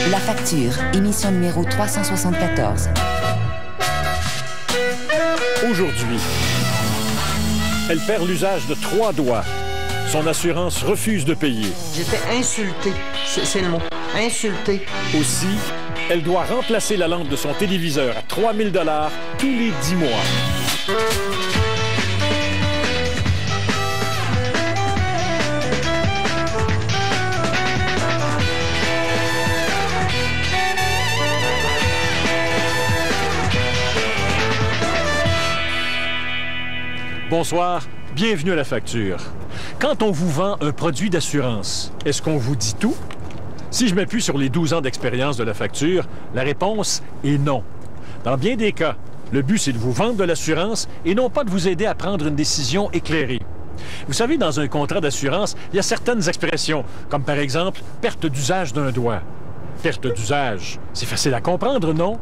La facture, émission numéro 374. Aujourd'hui, elle perd l'usage de 3 doigts. Son assurance refuse de payer. J'étais insultée, c'est le mot, insultée. Aussi, elle doit remplacer la lampe de son téléviseur à 3 000 $ tous les 10 mois. Bonsoir, bienvenue à La Facture. Quand on vous vend un produit d'assurance, est-ce qu'on vous dit tout? Si je m'appuie sur les 12 ans d'expérience de La Facture, la réponse est non. Dans bien des cas, le but, c'est de vous vendre de l'assurance et non pas de vous aider à prendre une décision éclairée. Vous savez, dans un contrat d'assurance, il y a certaines expressions, comme par exemple « perte d'usage d'un doigt ». Perte d'usage, c'est facile à comprendre, non?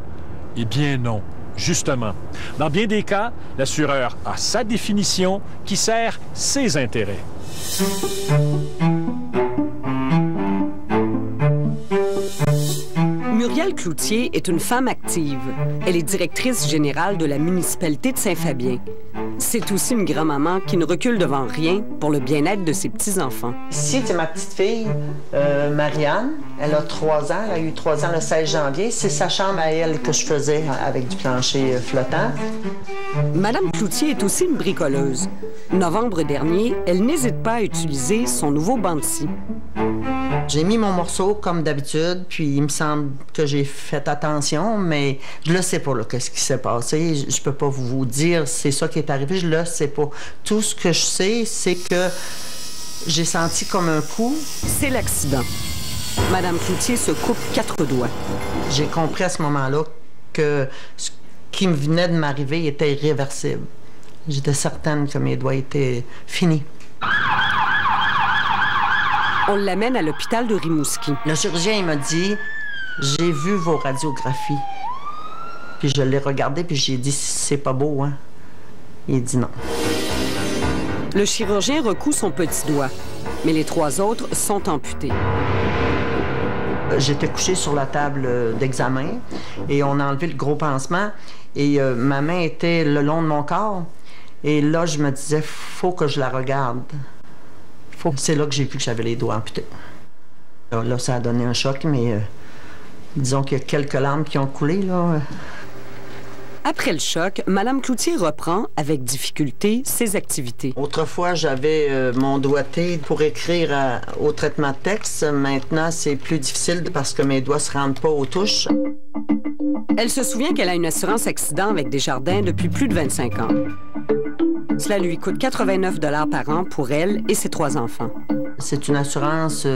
Eh bien non. Justement, dans bien des cas, l'assureur a sa définition qui sert ses intérêts. Muriel Cloutier est une femme active. Elle est directrice générale de la municipalité de Saint-Fabien. C'est aussi une grand-maman qui ne recule devant rien pour le bien-être de ses petits-enfants. Ici, c'est ma petite fille, Marianne. Elle a 3 ans. Elle a eu 3 ans le 16 janvier. C'est sa chambre à elle que je faisais avec du plancher flottant. Madame Cloutier est aussi une bricoleuse. Novembre dernier, elle n'hésite pas à utiliser son nouveau banc de scie. J'ai mis mon morceau comme d'habitude, puis il me semble que j'ai fait attention, mais je le sais pas, là, qu'est-ce qui s'est passé. Je peux pas vous dire c'est ça qui est arrivé, je le sais pas. Tout ce que je sais, c'est que j'ai senti comme un coup. C'est l'accident. Madame Cloutier se coupe 4 doigts. J'ai compris à ce moment-là que ce qui me venait de m'arriver était irréversible. J'étais certaine que mes doigts étaient finis. On l'amène à l'hôpital de Rimouski. Le chirurgien, il m'a dit « J'ai vu vos radiographies. » Puis je l'ai regardé, puis j'ai dit « C'est pas beau, hein? » Il dit non. Le chirurgien recoud son petit doigt, mais les 3 autres sont amputés. J'étais couchée sur la table d'examen et on a enlevé le gros pansement et ma main était le long de mon corps. Et là, je me disais « Faut que je la regarde. » C'est là que j'ai vu que j'avais les doigts amputés. Là, ça a donné un choc, mais disons qu'il y a quelques larmes qui ont coulé, là. Après le choc, Mme Cloutier reprend, avec difficulté, ses activités. Autrefois, j'avais mon doigté pour écrire au traitement de texte. Maintenant, c'est plus difficile parce que mes doigts ne se rendent pas aux touches. Elle se souvient qu'elle a une assurance accident avec Desjardins depuis plus de 25 ans. Cela lui coûte 89 $ par an pour elle et ses 3 enfants. C'est une assurance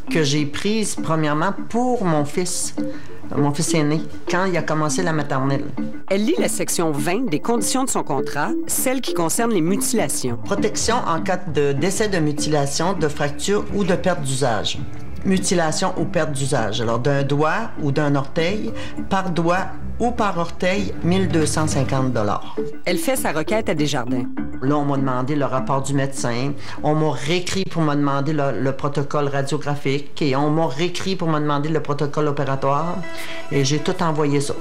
que j'ai prise, premièrement, pour mon fils aîné, quand il a commencé la maternelle. Elle lit la section 20 des conditions de son contrat, celle qui concerne les mutilations. Protection en cas de décès de mutilation, de fracture ou de perte d'usage. Mutilation ou perte d'usage. Alors, d'un doigt ou d'un orteil, par doigt ou par orteil, 1 250 $. Elle fait sa requête à Desjardins. Là, on m'a demandé le rapport du médecin. On m'a réécrit pour me demander le protocole radiographique. Et on m'a réécrit pour me demander le protocole opératoire. Et j'ai tout envoyé ça.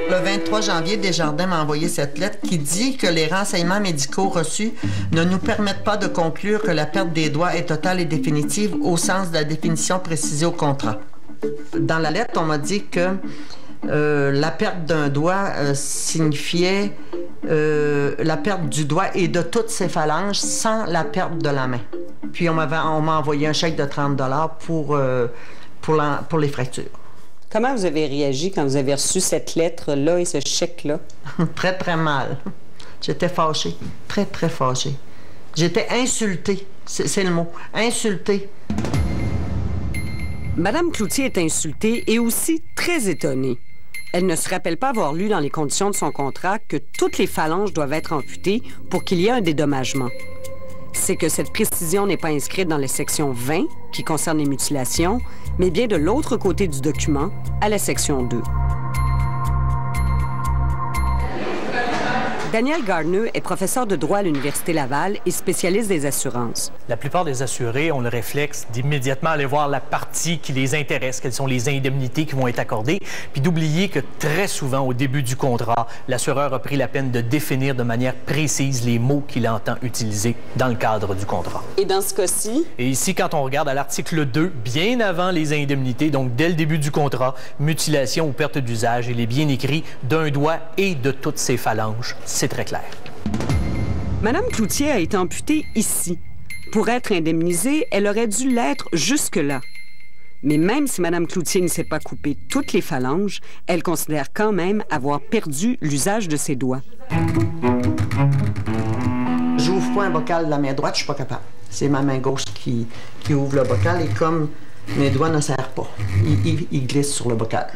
Le 23 janvier, Desjardins m'a envoyé cette lettre qui dit que les renseignements médicaux reçus ne nous permettent pas de conclure que la perte des doigts est totale et définitive au sens de la définition précisée au contrat. Dans la lettre, on m'a dit que la perte d'un doigt signifiait la perte du doigt et de toutes ses phalanges sans la perte de la main. Puis on m'a envoyé un chèque de 30 $ pour les fractures. Comment vous avez réagi quand vous avez reçu cette lettre-là et ce chèque-là? Très, très mal. J'étais fâchée. Très, très fâchée. J'étais insultée. C'est le mot. Insultée. Madame Cloutier est insultée et aussi très étonnée. Elle ne se rappelle pas avoir lu dans les conditions de son contrat que toutes les phalanges doivent être amputées pour qu'il y ait un dédommagement. C'est que cette précision n'est pas inscrite dans la section 20, qui concerne les mutilations, mais bien de l'autre côté du document, à la section 2. Daniel Gardner est professeur de droit à l'Université Laval et spécialiste des assurances. La plupart des assurés ont le réflexe d'immédiatement aller voir la partie qui les intéresse, quelles sont les indemnités qui vont être accordées, puis d'oublier que très souvent, au début du contrat, l'assureur a pris la peine de définir de manière précise les mots qu'il entend utiliser dans le cadre du contrat. Et dans ce cas-ci? Et ici, quand on regarde à l'article 2, bien avant les indemnités, donc dès le début du contrat, mutilation ou perte d'usage, il est bien écrit d'un doigt et de toutes ses phalanges. C'est très clair. Madame Cloutier a été amputée ici. Pour être indemnisée, elle aurait dû l'être jusque-là. Mais même si Madame Cloutier ne s'est pas coupé toutes les phalanges, elle considère quand même avoir perdu l'usage de ses doigts. J'ouvre pas un bocal de la main droite, je suis pas capable. C'est ma main gauche qui ouvre le bocal et comme mes doigts ne serrent pas, ils glissent sur le bocal.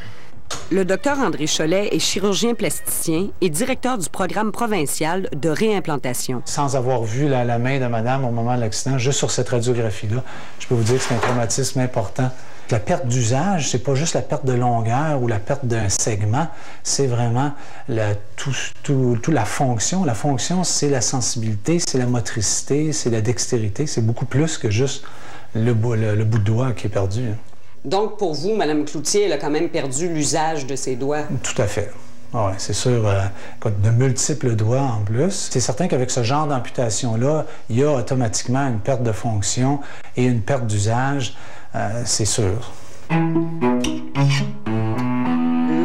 Le docteur André Cholet est chirurgien plasticien et directeur du programme provincial de réimplantation. Sans avoir vu la main de madame au moment de l'accident, juste sur cette radiographie-là, je peux vous dire que c'est un traumatisme important. La perte d'usage, c'est pas juste la perte de longueur ou la perte d'un segment, c'est vraiment toute la fonction. La fonction, c'est la sensibilité, c'est la motricité, c'est la dextérité. C'est beaucoup plus que juste le bout de doigt qui est perdu. Donc, pour vous, Mme Cloutier, elle a quand même perdu l'usage de ses doigts? Tout à fait. Oui, c'est sûr, de multiples doigts en plus. C'est certain qu'avec ce genre d'amputation-là, il y a automatiquement une perte de fonction et une perte d'usage, c'est sûr. Le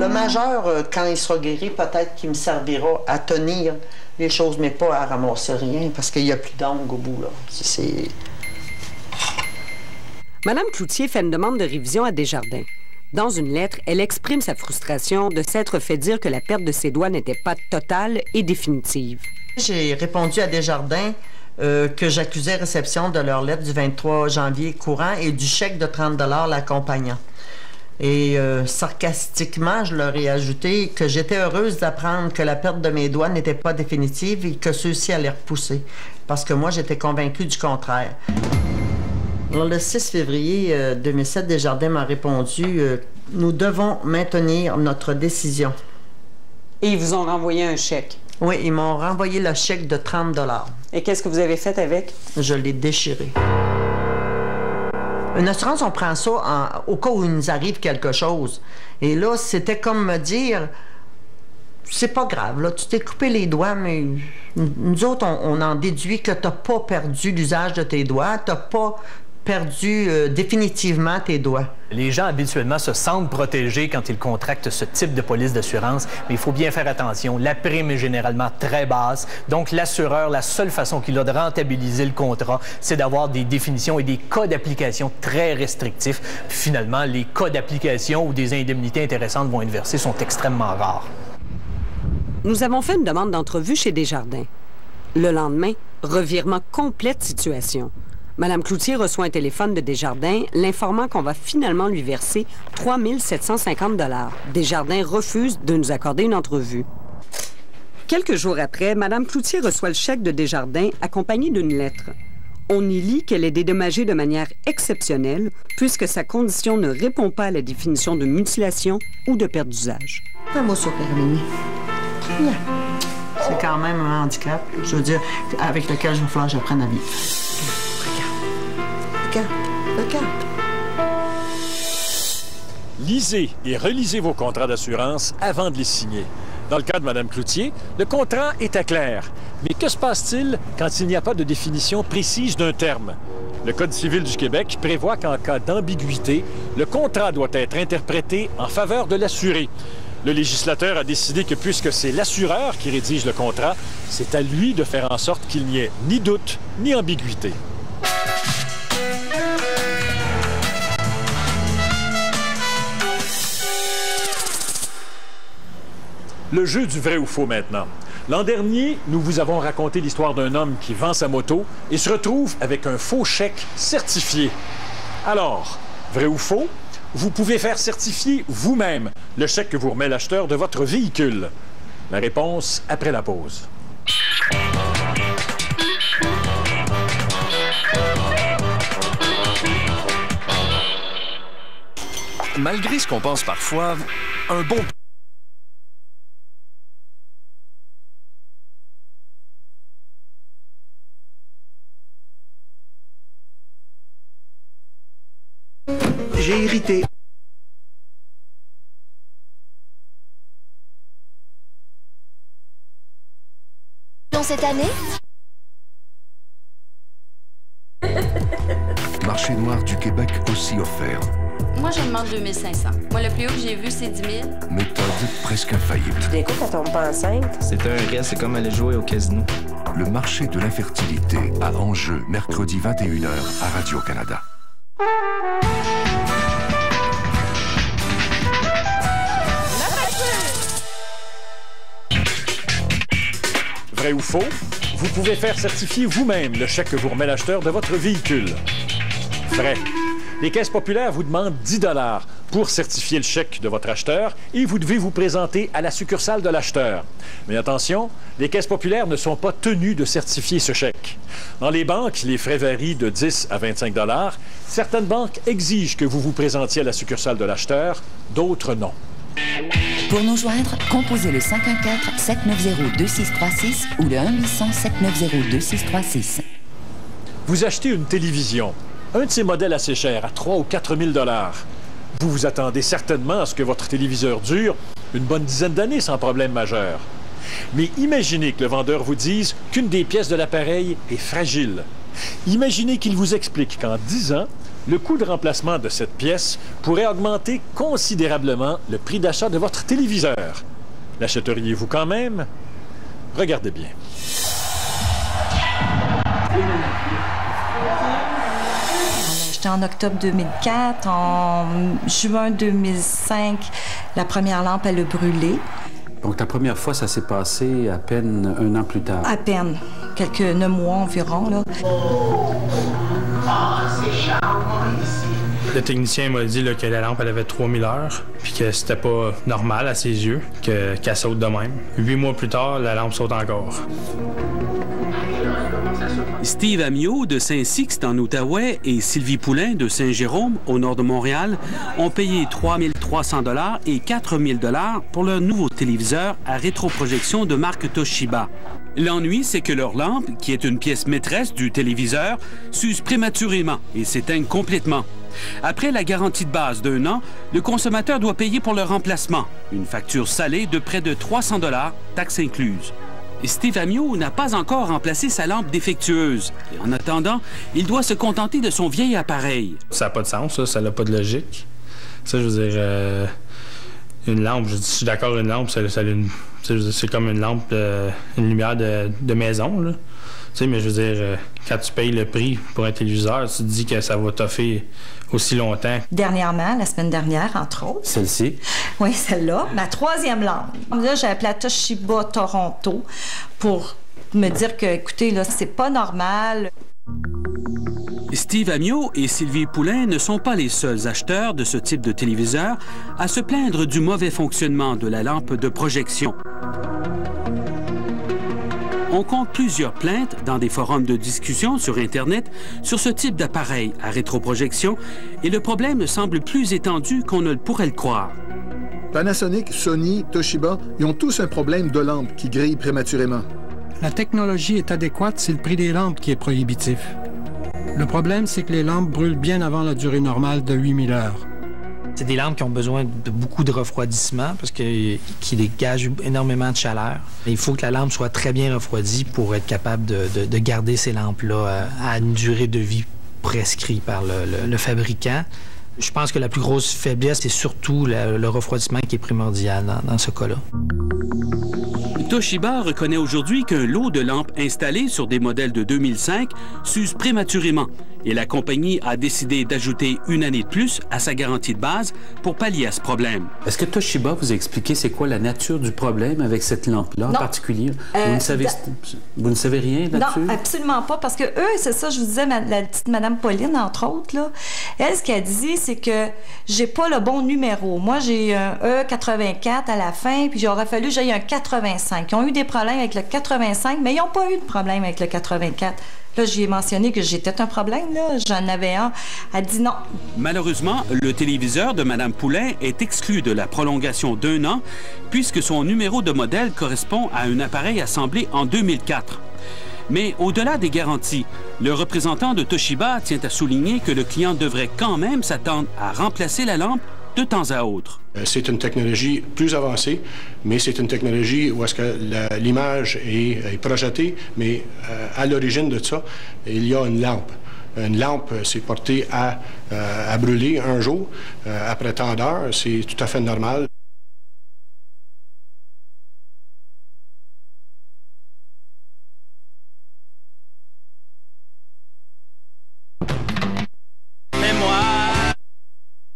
majeur, quand il sera guéri, peut-être qu'il me servira à tenir les choses, mais pas à ramasser rien, parce qu'il n'y a plus d'ongles au bout, là. Madame Cloutier fait une demande de révision à Desjardins. Dans une lettre, elle exprime sa frustration de s'être fait dire que la perte de ses doigts n'était pas totale et définitive. J'ai répondu à Desjardins que j'accusais réception de leur lettre du 23 janvier courant et du chèque de 30 $ l'accompagnant. Et sarcastiquement, je leur ai ajouté que j'étais heureuse d'apprendre que la perte de mes doigts n'était pas définitive et que ceux-ci allaient repousser, parce que moi, j'étais convaincue du contraire. Alors, le 6 février 2007, Desjardins m'a répondu « Nous devons maintenir notre décision ». Et ils vous ont renvoyé un chèque? Oui, ils m'ont renvoyé le chèque de 30 $. Et qu'est-ce que vous avez fait avec? Je l'ai déchiré. Une assurance, on prend ça au cas où il nous arrive quelque chose. Et là, c'était comme me dire... C'est pas grave, là, tu t'es coupé les doigts, mais nous autres, on en déduit que t'as pas perdu l'usage de tes doigts, t'as pas perdu définitivement tes doigts. Les gens habituellement se sentent protégés quand ils contractent ce type de police d'assurance, mais il faut bien faire attention. La prime est généralement très basse, donc l'assureur, la seule façon qu'il a de rentabiliser le contrat, c'est d'avoir des définitions et des cas d'application très restrictifs. Finalement, les cas d'application où des indemnités intéressantes vont être versées sont extrêmement rares. Nous avons fait une demande d'entrevue chez Desjardins. Le lendemain, revirement complet de situation. Mme Cloutier reçoit un téléphone de Desjardins l'informant qu'on va finalement lui verser 3 750 $. Desjardins refuse de nous accorder une entrevue. Quelques jours après, Mme Cloutier reçoit le chèque de Desjardins accompagné d'une lettre. On y lit qu'elle est dédommagée de manière exceptionnelle puisque sa condition ne répond pas à la définition de mutilation ou de perte d'usage. Un mot sur Herminie. C'est quand même un handicap, je veux dire, avec lequel je vais falloir que j'apprenne à vivre. Regarde. Lisez et relisez vos contrats d'assurance avant de les signer. Dans le cas de Mme Cloutier, le contrat était clair. Mais que se passe-t-il quand il n'y a pas de définition précise d'un terme? Le Code civil du Québec prévoit qu'en cas d'ambiguïté, le contrat doit être interprété en faveur de l'assuré. Le législateur a décidé que puisque c'est l'assureur qui rédige le contrat, c'est à lui de faire en sorte qu'il n'y ait ni doute ni ambiguïté. Le jeu du vrai ou faux maintenant. L'an dernier, nous vous avons raconté l'histoire d'un homme qui vend sa moto et se retrouve avec un faux chèque certifié. Alors, vrai ou faux? Vous pouvez faire certifier vous-même le chèque que vous remet l'acheteur de votre véhicule. La réponse après la pause. Malgré ce qu'on pense parfois, un bon j'ai hérité. Cette année? Marché noir du Québec aussi offert. Moi, je demande 2500. Moi, le plus haut que j'ai vu, c'est 10 000. Méthode presque infaillible. Tout d'un coup, ça tombe pas enceinte. C'est un risque, c'est comme aller jouer au casino. Le marché de l'infertilité à enjeu, mercredi 21h à Radio-Canada. Vrai ou faux, vous pouvez faire certifier vous-même le chèque que vous remet l'acheteur de votre véhicule. Vrai. Les caisses populaires vous demandent 10 $ pour certifier le chèque de votre acheteur et vous devez vous présenter à la succursale de l'acheteur. Mais attention, les caisses populaires ne sont pas tenues de certifier ce chèque. Dans les banques, les frais varient de 10 à 25 $. Certaines banques exigent que vous vous présentiez à la succursale de l'acheteur, d'autres non. Pour nous joindre, composez le 514-790-2636 ou le 1-800-790-2636. Vous achetez une télévision, un de ces modèles assez chers, à 3 000 ou 4 000 $. Vous vous attendez certainement à ce que votre téléviseur dure une bonne dizaine d'années sans problème majeur. Mais imaginez que le vendeur vous dise qu'une des pièces de l'appareil est fragile. Imaginez qu'il vous explique qu'en 10 ans, le coût de remplacement de cette pièce pourrait augmenter considérablement le prix d'achat de votre téléviseur. L'achèteriez-vous quand même? Regardez bien. J'étais en octobre 2004. En juin 2005, la première lampe, elle a brûlé. Donc, la première fois, ça s'est passé à peine un an plus tard? À peine. Quelques 9 mois environ, là. C'est charmant ici. Le technicien m'a dit là, que la lampe elle avait 3000 heures, puis que c'était pas normal à ses yeux qu'elle saute de même. 8 mois plus tard, la lampe saute encore. Steve Amiot de Saint-Sixte en Outaouais et Sylvie Poulain de Saint-Jérôme, au nord de Montréal, ont payé 3 300 $ et 4 000 $ pour leur nouveau téléviseur à rétroprojection de marque Toshiba. L'ennui, c'est que leur lampe, qui est une pièce maîtresse du téléviseur, s'use prématurément et s'éteigne complètement. Après la garantie de base d'1 an, le consommateur doit payer pour le remplacement, une facture salée de près de 300 $, taxes incluses. Steve Amiot n'a pas encore remplacé sa lampe défectueuse. Et en attendant, il doit se contenter de son vieil appareil. Ça n'a pas de sens, ça n'a pas de logique. Ça, je veux dire, une lampe, je suis d'accord, une lampe, c'est comme une lampe, une lumière de maison, là. Tu sais, mais je veux dire, quand tu payes le prix pour un téléviseur, tu te dis que ça va t'offrir aussi longtemps. Dernièrement, la semaine dernière, entre autres. Celle-ci? Oui, celle-là. Ma 3e lampe. Là, j'ai appelé à Toshiba Toronto pour me dire que, écoutez, là, c'est pas normal. Steve Amiot et Sylvie Poulain ne sont pas les seuls acheteurs de ce type de téléviseur à se plaindre du mauvais fonctionnement de la lampe de projection. On compte plusieurs plaintes dans des forums de discussion sur Internet sur ce type d'appareil à rétroprojection et le problème semble plus étendu qu'on ne pourrait le croire. Panasonic, Sony, Toshiba, ils ont tous un problème de lampe qui grille prématurément. La technologie est adéquate, c'est le prix des lampes qui est prohibitif. Le problème, c'est que les lampes brûlent bien avant la durée normale de 8000 heures. C'est des lampes qui ont besoin de beaucoup de refroidissement parce qu'ils dégagent énormément de chaleur. Il faut que la lampe soit très bien refroidie pour être capable de garder ces lampes-là à une durée de vie prescrite par le fabricant. Je pense que la plus grosse faiblesse, c'est surtout le refroidissement qui est primordial dans ce cas-là. Toshiba reconnaît aujourd'hui qu'un lot de lampes installées sur des modèles de 2005 s'use prématurément et la compagnie a décidé d'ajouter 1 année de plus à sa garantie de base pour pallier à ce problème. Est-ce que Toshiba vous a expliqué c'est quoi la nature du problème avec cette lampe-là en particulier? Vous ne savez rien là-dessus? Non, absolument pas, parce que eux, c'est ça, je vous disais, la petite Madame Pauline, entre autres, là, elle, ce qu'elle dit, c'est que j'ai pas le bon numéro. Moi, j'ai un E84 à la fin, puis il aurait fallu que j'aille un 85. Ils ont eu des problèmes avec le 85, mais ils n'ont pas eu de problème avec le 84. Là, j'y ai mentionné que j'étais un problème, là. J'en avais un. Elle dit non. Malheureusement, le téléviseur de Mme Poulain est exclu de la prolongation d'1 an puisque son numéro de modèle correspond à un appareil assemblé en 2004. Mais au-delà des garanties, le représentant de Toshiba tient à souligner que le client devrait quand même s'attendre à remplacer la lampe de temps à autre. C'est une technologie plus avancée, mais c'est une technologie où est-ce que l'image est projetée, mais à l'origine de ça, il y a une lampe. Une lampe, c'est porté à brûler un jour. Après tant d'heures, c'est tout à fait normal.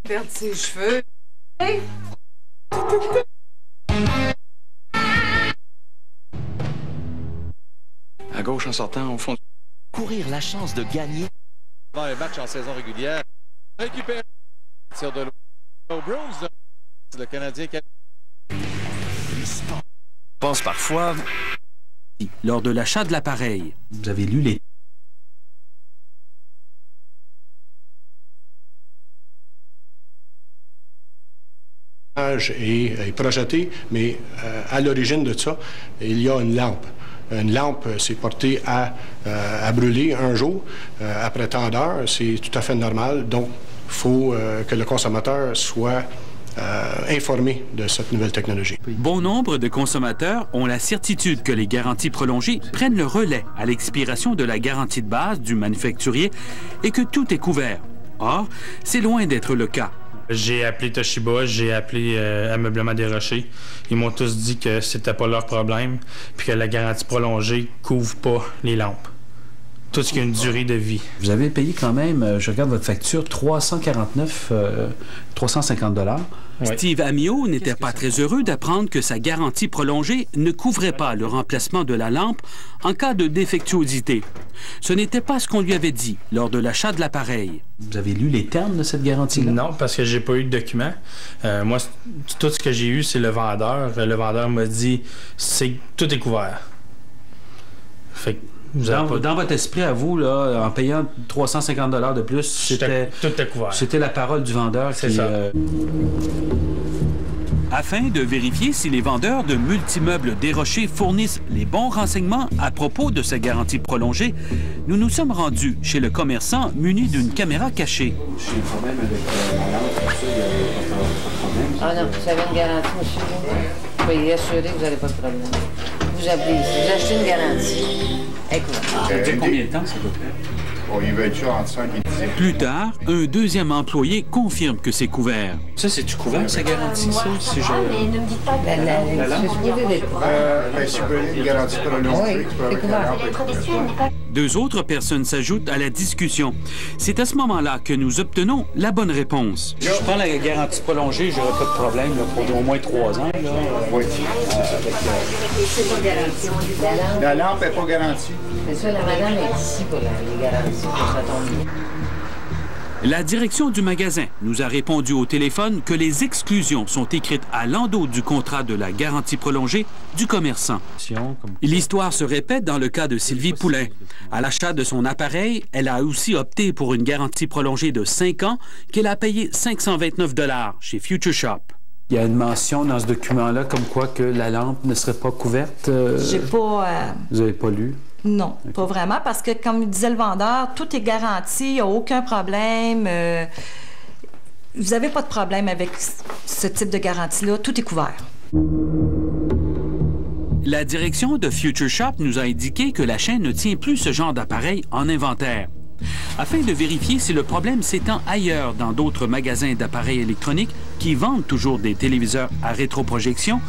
Perdre ses cheveux. Hey. À gauche en sortant, au fond. Courir la chance de gagner. Avant un match en saison régulière. Récupère. Tire de l'eau. Au Bruins, le Canadien qui pense parfois. Lors de l'achat de l'appareil. Vous avez lu les est projetée, mais à l'origine de ça, il y a une lampe. Une lampe, c'est porté à brûler un jour. Après tant d'heures, c'est tout à fait normal. Donc, il faut que le consommateur soit informé de cette nouvelle technologie. Bon nombre de consommateurs ont la certitude que les garanties prolongées prennent le relais à l'expiration de la garantie de base du manufacturier et que tout est couvert. Or, c'est loin d'être le cas. J'ai appelé Toshiba, j'ai appelé Ameublement des Rochers. Ils m'ont tous dit que c'était pas leur problème, puis que la garantie prolongée couvre pas les lampes. Tout ce qui a une durée de vie. Vous avez payé quand même, je regarde votre facture, 350 $. Oui. Steve Amiot n'était pas très heureux d'apprendre que sa garantie prolongée ne couvrait pas le remplacement de la lampe en cas de défectuosité. Ce n'était pas ce qu'on lui avait dit lors de l'achat de l'appareil. Vous avez lu les termes de cette garantie-là? Non, parce que j'ai pas eu de document. Moi, tout ce que j'ai eu, c'est le vendeur. Le vendeur m'a dit tout est couvert. Fait que dans votre esprit, à vous, là, en payant 350 $ de plus, c'était tout est couvert. C'était la parole du vendeur. C'est ça. Afin de vérifier si les vendeurs de multimeubles des Rochers fournissent les bons renseignements à propos de sa garantie prolongée, nous nous sommes rendus chez le commerçant muni d'une caméra cachée. J'ai un problème avec la lampe, comme ça, il n'y a pas de problème. Ah non, vous avez une garantie, monsieur. Soyez assuré que vous n'avez pas de problème. Vous appelez ici, vous achetez une garantie. Ça dure combien de temps, s'il vous plaît? Bon, il va être sûr entre 5 et 10. Plus tard, un deuxième employé confirme que c'est couvert. Ça, c'est-tu couvert, sa garantie, ça? Si je... mais ne me dites pas que la lampe? Si vous voulez une garantie prolongée, c'est couvert. Deux autres personnes s'ajoutent à la discussion. C'est à ce moment-là que nous obtenons la bonne réponse. Je prends la garantie prolongée, j'aurai pas de problème là, pour au moins 3 ans. Là. Oui. C'est pas garanti. La lampe n'est pas garantie. C'est ça, la madame est ici pour les garanties, pour ça tombe bien. La direction du magasin nous a répondu au téléphone que les exclusions sont écrites à l'endos du contrat de la garantie prolongée du commerçant. L'histoire se répète dans le cas de Sylvie Poulain. À l'achat de son appareil, elle a aussi opté pour une garantie prolongée de 5 ans qu'elle a payé 529 $ chez Future Shop. Il y a une mention dans ce document-là comme quoi que la lampe ne serait pas couverte. J'ai pas... Vous n'avez pas lu? Non, pas vraiment, parce que, comme disait le vendeur, tout est garanti, il n'y a aucun problème. Vous n'avez pas de problème avec ce type de garantie-là, tout est couvert. La direction de Future Shop nous a indiqué que la chaîne ne tient plus ce genre d'appareil en inventaire. Afin de vérifier si le problème s'étend ailleurs dans d'autres magasins d'appareils électroniques qui vendent toujours des téléviseurs à rétroprojection,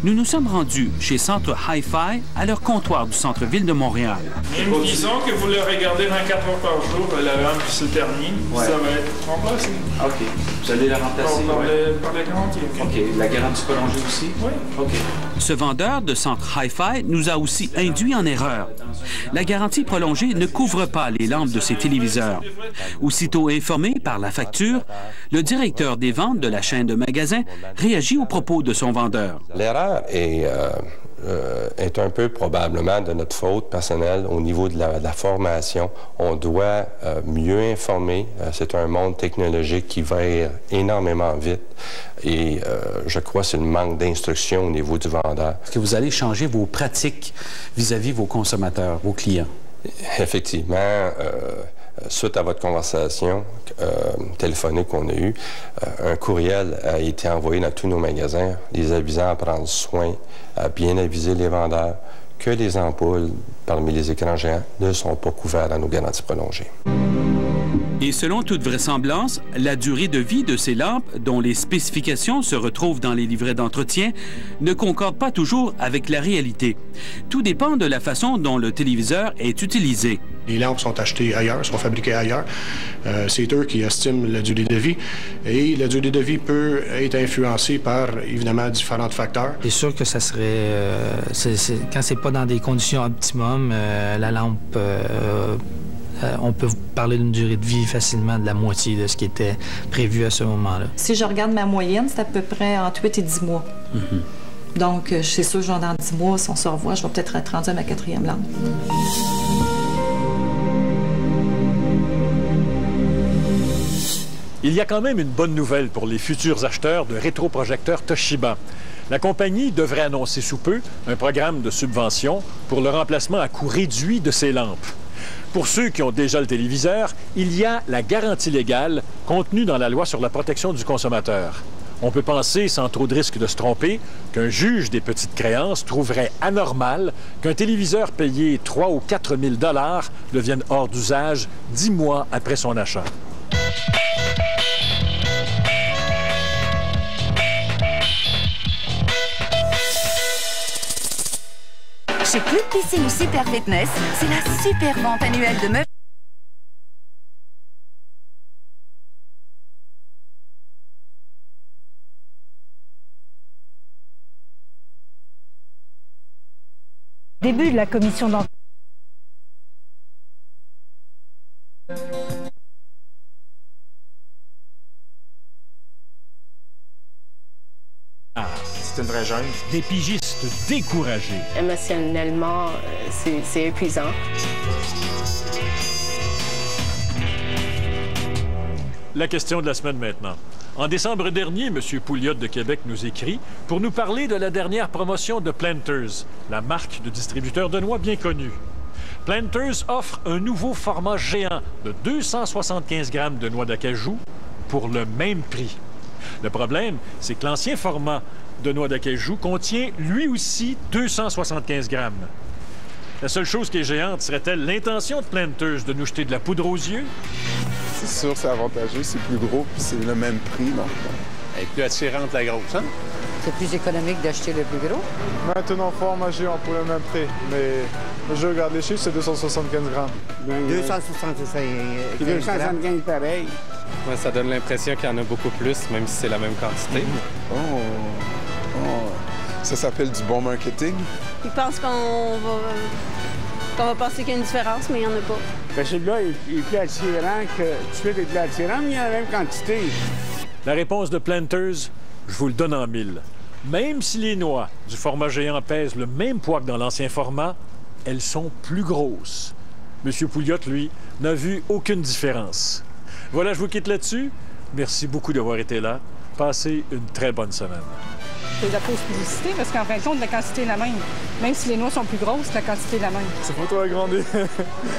nous nous sommes rendus chez Centre Hi-Fi à leur comptoir du centre-ville de Montréal. Disons que vous le regardez 24 heures par jour, la lampe se ternit, ça va être remplacé. OK. Vous allez la remplacer? Par la garantie. OK. La garantie prolongée aussi? Oui. OK. Ce vendeur de Centre Hi-Fi nous a aussi induit en erreur. La garantie prolongée ne couvre pas les lampes de ses téléviseurs. Aussitôt informé par la facture, le directeur des ventes de la chaîne de magasins réagit aux propos de son vendeur. L'erreur est est un peu probablement de notre faute personnelle au niveau de la formation. On doit mieux informer. C'est un monde technologique qui va énormément vite et je crois que c'est le manque d'instruction au niveau du vendeur. Est-ce que vous allez changer vos pratiques vis-à-vis vos consommateurs, vos clients? Effectivement, suite à votre conversation téléphonique qu'on a eue, un courriel a été envoyé dans tous nos magasins, les avisant à prendre soin, à bien aviser les vendeurs que les ampoules parmi les écrans géants ne sont pas couvertes à nos garanties prolongées. Et selon toute vraisemblance, la durée de vie de ces lampes, dont les spécifications se retrouvent dans les livrets d'entretien, ne concorde pas toujours avec la réalité. Tout dépend de la façon dont le téléviseur est utilisé. Les lampes sont achetées ailleurs, sont fabriquées ailleurs. C'est eux qui estiment la durée de vie. Et la durée de vie peut être influencée par, évidemment, différents facteurs. C'est sûr que ça serait... quand c'est pas dans des conditions optimum, la lampe... on peut parler d'une durée de vie facilement de la moitié de ce qui était prévu à ce moment-là. Si je regarde ma moyenne, c'est à peu près entre 8 et 10 mois. Donc, c'est sûr, genre dans 10 mois, si on se revoit, je vais peut-être être rendue à ma 4e lampe. Il y a quand même une bonne nouvelle pour les futurs acheteurs de rétroprojecteurs Toshiba. La compagnie devrait annoncer sous peu un programme de subvention pour le remplacement à coût réduit de ces lampes. Pour ceux qui ont déjà le téléviseur, il y a la garantie légale contenue dans la loi sur la protection du consommateur. On peut penser, sans trop de risque de se tromper, qu'un juge des petites créances trouverait anormal qu'un téléviseur payé 3 ou 4 000 $ devienne hors d'usage 10 mois après son achat. Chez Club Piscine ou Super Fitness, c'est la super vente annuelle de meubles. Début de la commission d'enquête. C'est une vraie jungle. Des pigistes découragés. Émotionnellement, c'est épuisant. La question de la semaine maintenant. En décembre dernier, M. Pouliot de Québec nous écrit pour nous parler de la dernière promotion de Planters, la marque de distributeur de noix bien connue. Planters offre un nouveau format géant de 275 grammes de noix d'acajou pour le même prix. Le problème, c'est que l'ancien format de noix d'acajou contient lui aussi 275 grammes. La seule chose qui est géante serait-elle l'intention de Planters de nous jeter de la poudre aux yeux? C'est sûr, c'est avantageux, c'est plus gros, puis c'est le même prix, donc... Elle est plus attirante, la grosse, hein? C'est plus économique d'acheter le plus gros? Maintenant, format géant pour le même prix, mais je regarde les chiffres, c'est 275 grammes. 275 pareil. Ouais, ça donne l'impression qu'il y en a beaucoup plus, même si c'est la même quantité. Ça s'appelle du bon marketing. Ils pensent qu'on va penser qu'il y a une différence, mais il n'y en a pas. Ben, celui-là il est plus attirant que... Tu fais des plus attirants, mais il y a la même quantité. La réponse de Planters, je vous le donne en mille. Même si les noix du format géant pèsent le même poids que dans l'ancien format, elles sont plus grosses. M. Pouliot, lui, n'a vu aucune différence. Voilà, je vous quitte là-dessus. Merci beaucoup d'avoir été là. Passez une très bonne semaine. C'est de la fausse publicité parce qu'en fin de compte, la quantité est la même. Même si les noix sont plus grosses, la quantité est la même. C'est pour toi agrandir.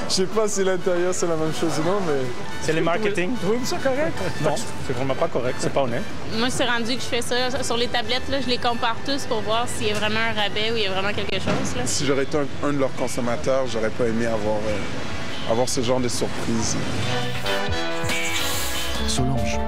Je sais pas si l'intérieur c'est la même chose ou non, mais... C'est le marketing. Trouvez-vous ça correct? Non, c'est vraiment pas correct, c'est pas honnête. Moi, c'est rendu que je fais ça sur les tablettes, là, je les compare tous pour voir s'il y a vraiment un rabais ou il y a vraiment quelque chose. Là. Si j'aurais été un de leurs consommateurs, j'aurais pas aimé avoir ce genre de surprise. Solange,